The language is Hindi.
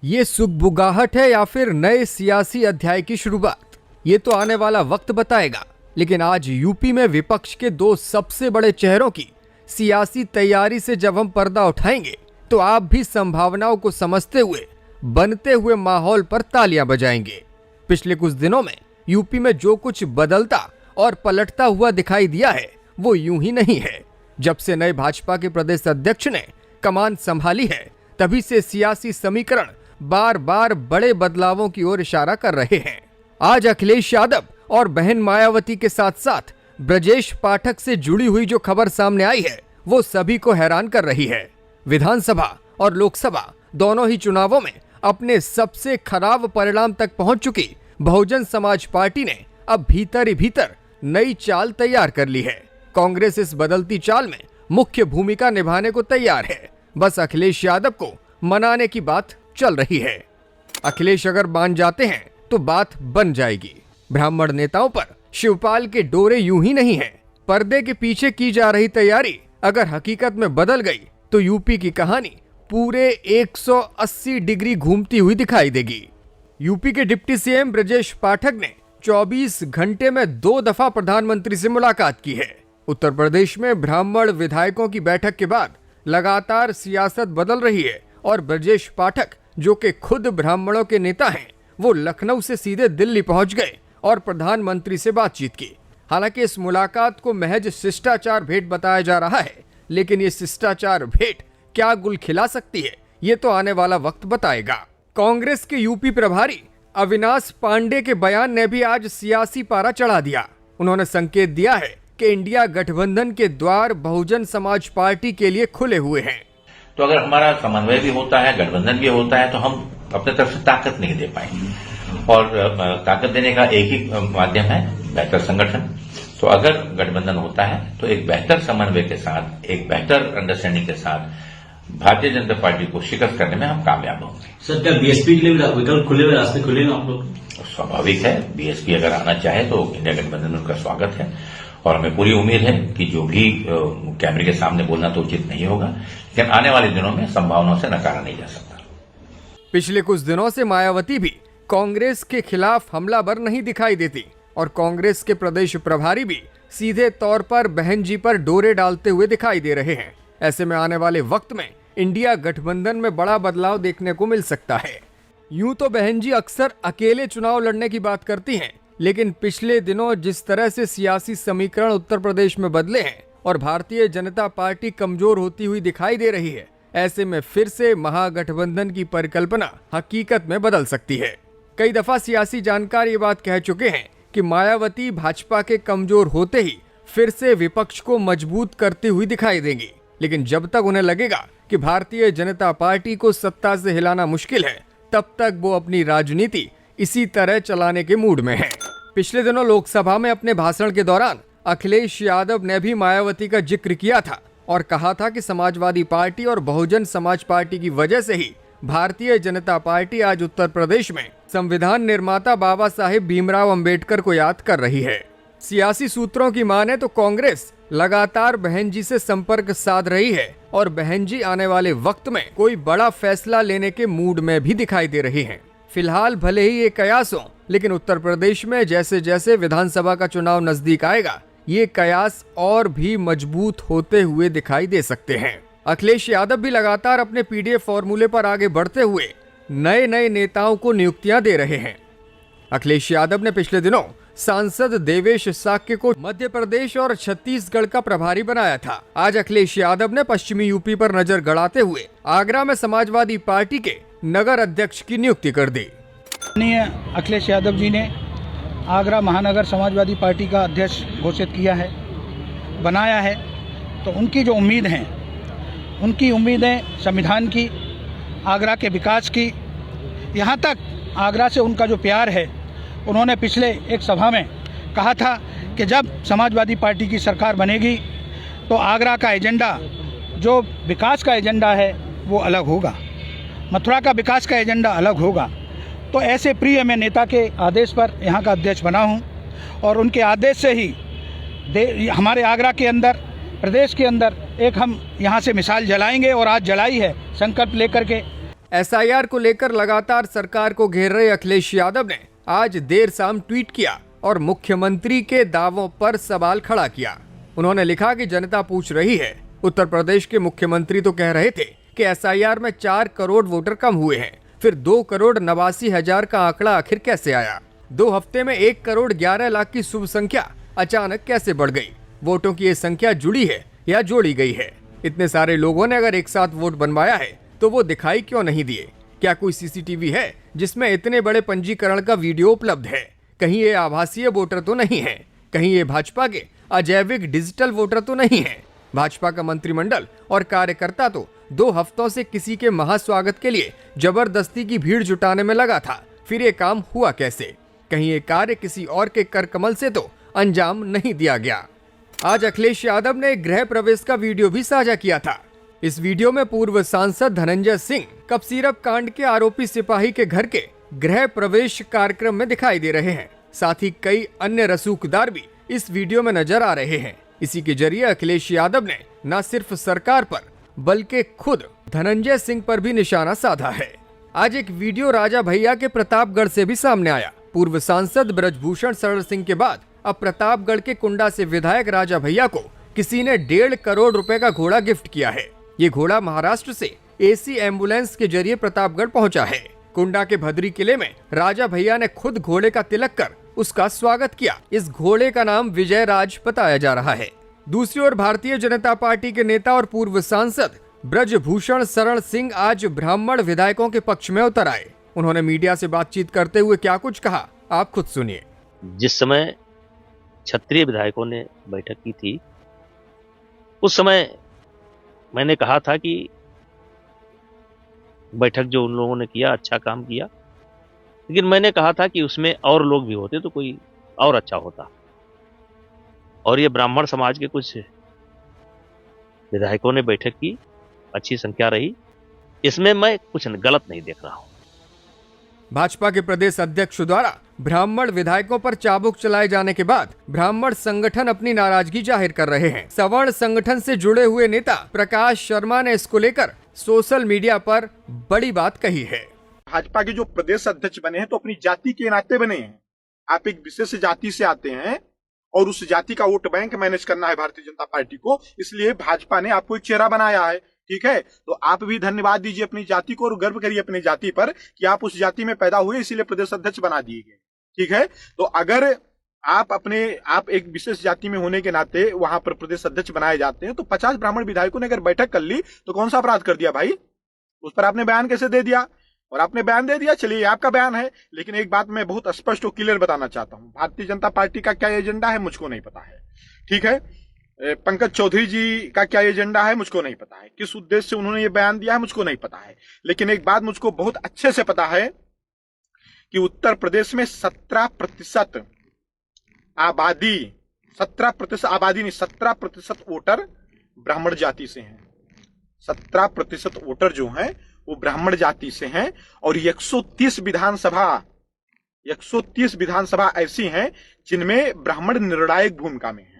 ये सुगबुगाहट है या फिर नए सियासी अध्याय की शुरुआत, ये तो आने वाला वक्त बताएगा। लेकिन आज यूपी में विपक्ष के दो सबसे बड़े चेहरों की सियासी तैयारी से जब हम पर्दा उठाएंगे तो आप भी संभावनाओं को समझते हुए बनते हुए माहौल पर तालियां बजाएंगे। पिछले कुछ दिनों में यूपी में जो कुछ बदलता और पलटता हुआ दिखाई दिया है वो यूं ही नहीं है। जब से नए भाजपा के प्रदेश अध्यक्ष ने कमान संभाली है तभी से सियासी समीकरण बार बार बड़े बदलावों की ओर इशारा कर रहे हैं। आज अखिलेश यादव और बहन मायावती के साथ साथ ब्रजेश पाठक से जुड़ी हुई जो खबर सामने आई है वो सभी को हैरान कर रही है। विधानसभा और लोकसभा दोनों ही चुनावों में अपने सबसे खराब परिणाम तक पहुंच चुकी बहुजन समाज पार्टी ने अब भीतर ही भीतर नई चाल तैयार कर ली है। कांग्रेस इस बदलती चाल में मुख्य भूमिका निभाने को तैयार है। बस अखिलेश यादव को मनाने की बात चल रही है। अखिलेश अगर मान जाते हैं तो बात बन जाएगी। ब्राह्मण नेताओं पर शिवपाल के डोरे यूं ही नहीं है। पर्दे के पीछे की जा रही तैयारी अगर हकीकत में बदल गई तो यूपी की कहानी पूरे 180 डिग्री घूमती हुई दिखाई देगी। यूपी के डिप्टी सीएम ब्रजेश पाठक ने 24 घंटे में 2 दफा प्रधानमंत्री से मुलाकात की है। उत्तर प्रदेश में ब्राह्मण विधायकों की बैठक के बाद लगातार सियासत बदल रही है और ब्रजेश पाठक जो कि खुद ब्राह्मणों के नेता हैं वो लखनऊ से सीधे दिल्ली पहुंच गए और प्रधानमंत्री से बातचीत की। हालांकि इस मुलाकात को महज शिष्टाचार भेंट बताया जा रहा है, लेकिन ये शिष्टाचार भेंट क्या गुल खिला सकती है ये तो आने वाला वक्त बताएगा। कांग्रेस के यूपी प्रभारी अविनाश पांडे के बयान ने भी आज सियासी पारा चढ़ा दिया। उन्होंने संकेत दिया है कि इंडिया गठबंधन के द्वार बहुजन समाज पार्टी के लिए खुले हुए हैं। तो अगर हमारा समन्वय भी होता है, गठबंधन भी होता है, तो हम अपने तरफ से ताकत नहीं दे पाएंगे और ताकत देने का एक ही माध्यम है बेहतर संगठन। तो अगर गठबंधन होता है तो एक बेहतर समन्वय के साथ, एक बेहतर अंडरस्टैंडिंग के साथ भारतीय जनता पार्टी को शिकस्त करने में हम कामयाब होंगे। सर, क्या बीएसपी के लिए विकल्प खुले हुए रास्ते खुले हैं आप लोग? स्वाभाविक है, बीएसपी अगर आना चाहे तो इंडिया गठबंधन में उनका स्वागत है और हमें पूरी उम्मीद है कि जो भी कैमरे के सामने बोलना तो उचित नहीं होगा, लेकिन आने वाले दिनों में संभावनाओं से नकारा नहीं जा सकता। पिछले कुछ दिनों से मायावती भी कांग्रेस के खिलाफ हमलावर नहीं दिखाई देती और कांग्रेस के प्रदेश प्रभारी भी सीधे तौर पर बहन जी पर डोरे डालते हुए दिखाई दे रहे हैं। ऐसे में आने वाले वक्त में इंडिया गठबंधन में बड़ा बदलाव देखने को मिल सकता है। यूं तो बहन जी अक्सर अकेले चुनाव लड़ने की बात करती हैं, लेकिन पिछले दिनों जिस तरह से सियासी समीकरण उत्तर प्रदेश में बदले हैं और भारतीय जनता पार्टी कमजोर होती हुई दिखाई दे रही है, ऐसे में फिर से महागठबंधन की परिकल्पना हकीकत में बदल सकती है। कई दफा सियासी जानकार ये बात कह चुके हैं कि मायावती भाजपा के कमजोर होते ही फिर से विपक्ष को मजबूत करती हुई दिखाई देंगी, लेकिन जब तक उन्हें लगेगा कि भारतीय जनता पार्टी को सत्ता से हिलाना मुश्किल है तब तक वो अपनी राजनीति इसी तरह चलाने के मूड में है। पिछले दिनों लोकसभा में अपने भाषण के दौरान अखिलेश यादव ने भी मायावती का जिक्र किया था और कहा था कि समाजवादी पार्टी और बहुजन समाज पार्टी की वजह से ही भारतीय जनता पार्टी आज उत्तर प्रदेश में संविधान निर्माता बाबा साहेब भीमराव अंबेडकर को याद कर रही है। सियासी सूत्रों की माने तो कांग्रेस लगातार बहन जी से संपर्क साध रही है और बहन जी आने वाले वक्त में कोई बड़ा फैसला लेने के मूड में भी दिखाई दे रही हैं। फिलहाल भले ही ये कयास हो, लेकिन उत्तर प्रदेश में जैसे जैसे विधानसभा का चुनाव नजदीक आएगा ये कयास और भी मजबूत होते हुए दिखाई दे सकते हैं। अखिलेश यादव भी लगातार अपने पीडीएफ फॉर्मूले पर आगे बढ़ते हुए नए नए नेताओं को नियुक्तियां दे रहे हैं। अखिलेश यादव ने पिछले दिनों सांसद देवेश साक्य को मध्य प्रदेश और छत्तीसगढ़ का प्रभारी बनाया था। आज अखिलेश यादव ने पश्चिमी यूपी पर नजर गड़ाते हुए आगरा में समाजवादी पार्टी के नगर अध्यक्ष की नियुक्ति कर दी। अखिलेश यादव जी ने आगरा महानगर समाजवादी पार्टी का अध्यक्ष घोषित किया है, बनाया है। तो उनकी जो उम्मीद हैं, उनकी उम्मीदें संविधान की, आगरा के विकास की, यहाँ तक आगरा से उनका जो प्यार है, उन्होंने पिछले एक सभा में कहा था कि जब समाजवादी पार्टी की सरकार बनेगी तो आगरा का एजेंडा, जो विकास का एजेंडा है वो अलग होगा, मथुरा का विकास का एजेंडा अलग होगा। तो ऐसे प्रिय मैं नेता के आदेश पर यहाँ का अध्यक्ष बना हूँ और उनके आदेश से ही हमारे आगरा के अंदर, प्रदेश के अंदर एक हम यहाँ से मिसाल जलाएंगे और आज जलाई है संकल्प लेकर के। एसआईआर को लेकर लगातार सरकार को घेर रहे अखिलेश यादव ने आज देर शाम ट्वीट किया और मुख्यमंत्री के दावों पर सवाल खड़ा किया। उन्होंने लिखा कि जनता पूछ रही है, उत्तर प्रदेश के मुख्यमंत्री तो कह रहे थे कि एसआईआर में 4 करोड़ वोटर कम हुए हैं, फिर 2,89,00,000 का आंकड़ा आखिर कैसे आया? 2 हफ्ते में 1,11,00,000 की शुभ संख्या अचानक कैसे बढ़ गई? वोटों की ये संख्या जुड़ी है या जोड़ी गई है? इतने सारे लोगों ने अगर एक साथ वोट बनवाया है तो वो दिखाई क्यों नहीं दिए? क्या कोई सीसीटीवी है जिसमें इतने बड़े पंजीकरण का वीडियो उपलब्ध है? कहीं ये आभासीय वोटर तो नहीं है? कहीं ये भाजपा के अजैविक डिजिटल वोटर तो नहीं है? भाजपा का मंत्रिमंडल और कार्यकर्ता तो 2 हफ्तों से किसी के महास्वागत के लिए जबरदस्ती की भीड़ जुटाने में लगा था, फिर ये काम हुआ कैसे? कहीं ये कार्य किसी और के कर कमल से तो अंजाम नहीं दिया गया। आज अखिलेश यादव ने गृह प्रवेश का वीडियो भी साझा किया था। इस वीडियो में पूर्व सांसद धनंजय सिंह कप सिरप कांड के आरोपी सिपाही के घर के गृह प्रवेश कार्यक्रम में दिखाई दे रहे हैं। साथ ही कई अन्य रसूखदार भी इस वीडियो में नजर आ रहे हैं। इसी के जरिए अखिलेश यादव ने न सिर्फ सरकार पर बल्कि खुद धनंजय सिंह पर भी निशाना साधा है। आज एक वीडियो राजा भैया के प्रतापगढ़ से भी सामने आया। पूर्व सांसद ब्रजभूषण शरण सिंह के बाद अब प्रतापगढ़ के कुंडा से विधायक राजा भैया को किसी ने 1.5 करोड़ रुपए का घोड़ा गिफ्ट किया है। ये घोड़ा महाराष्ट्र से एसी एम्बुलेंस के जरिए प्रतापगढ़ पहुंचा है। कुंडा के भद्री किले में राजा भैया ने खुद घोड़े का तिलक कर उसका स्वागत किया। इस घोड़े का नाम विजय राज बताया जा रहा है। दूसरी ओर भारतीय जनता पार्टी के नेता और पूर्व सांसद ब्रजभूषण शरण सिंह आज ब्राह्मण विधायकों के पक्ष में उतर आए। उन्होंने मीडिया से बातचीत करते हुए क्या कुछ कहा, आप खुद सुनिए। जिस समय क्षत्रिय विधायकों ने बैठक की थी, उस समय मैंने कहा था कि बैठक जो उन लोगों ने किया अच्छा काम किया, लेकिन मैंने कहा था कि उसमें और लोग भी होते तो कोई और अच्छा होता। और ये ब्राह्मण समाज के कुछ विधायकों ने बैठक की, अच्छी संख्या रही, इसमें मैं कुछ गलत नहीं देख रहा हूं। भाजपा के प्रदेश अध्यक्ष द्वारा ब्राह्मण विधायकों पर चाबुक चलाए जाने के बाद ब्राह्मण संगठन अपनी नाराजगी जाहिर कर रहे हैं। सवर्ण संगठन से जुड़े हुए नेता प्रकाश शर्मा ने इसको लेकर सोशल मीडिया पर बड़ी बात कही है। भाजपा के जो प्रदेश अध्यक्ष बने हैं तो अपनी जाति के नाते बने हैं। आप एक विशेष जाति से आते हैं और उस जाति का वोट बैंक मैनेज करना है भारतीय जनता पार्टी को, इसलिए भाजपा ने आपको एक चेहरा बनाया है। ठीक है, तो आप भी धन्यवाद दीजिए अपनी जाति को और गर्व करिए अपनी जाति पर कि आप उस जाति में पैदा हुए, इसीलिए प्रदेश अध्यक्ष बना दिए गए। ठीक है, तो अगर आप एक विशेष जाति में होने के नाते वहां पर प्रदेश अध्यक्ष बनाए जाते हैं, तो 50 ब्राह्मण विधायकों ने अगर बैठक कर ली तो कौन सा अपराध कर दिया भाई? उस पर आपने बयान कैसे दे दिया? और आपने बयान दे दिया, चलिए आपका बयान है, लेकिन एक बात मैं बहुत स्पष्ट और क्लियर बताना चाहता हूं, भारतीय जनता पार्टी का क्या एजेंडा है मुझको नहीं पता है। ठीक है, पंकज चौधरी जी का क्या एजेंडा है मुझको नहीं पता है, किस उद्देश्य से उन्होंने ये बयान दिया है मुझको नहीं पता है, लेकिन एक बात मुझको बहुत अच्छे से पता है कि उत्तर प्रदेश में 17% आबादी, 17% आबादी नहीं, 17% वोटर ब्राह्मण जाति से हैं। 17% वोटर जो हैं वो ब्राह्मण जाति से हैं और 130 विधानसभा ऐसी हैं जिनमें ब्राह्मण निर्णायक भूमिका में है।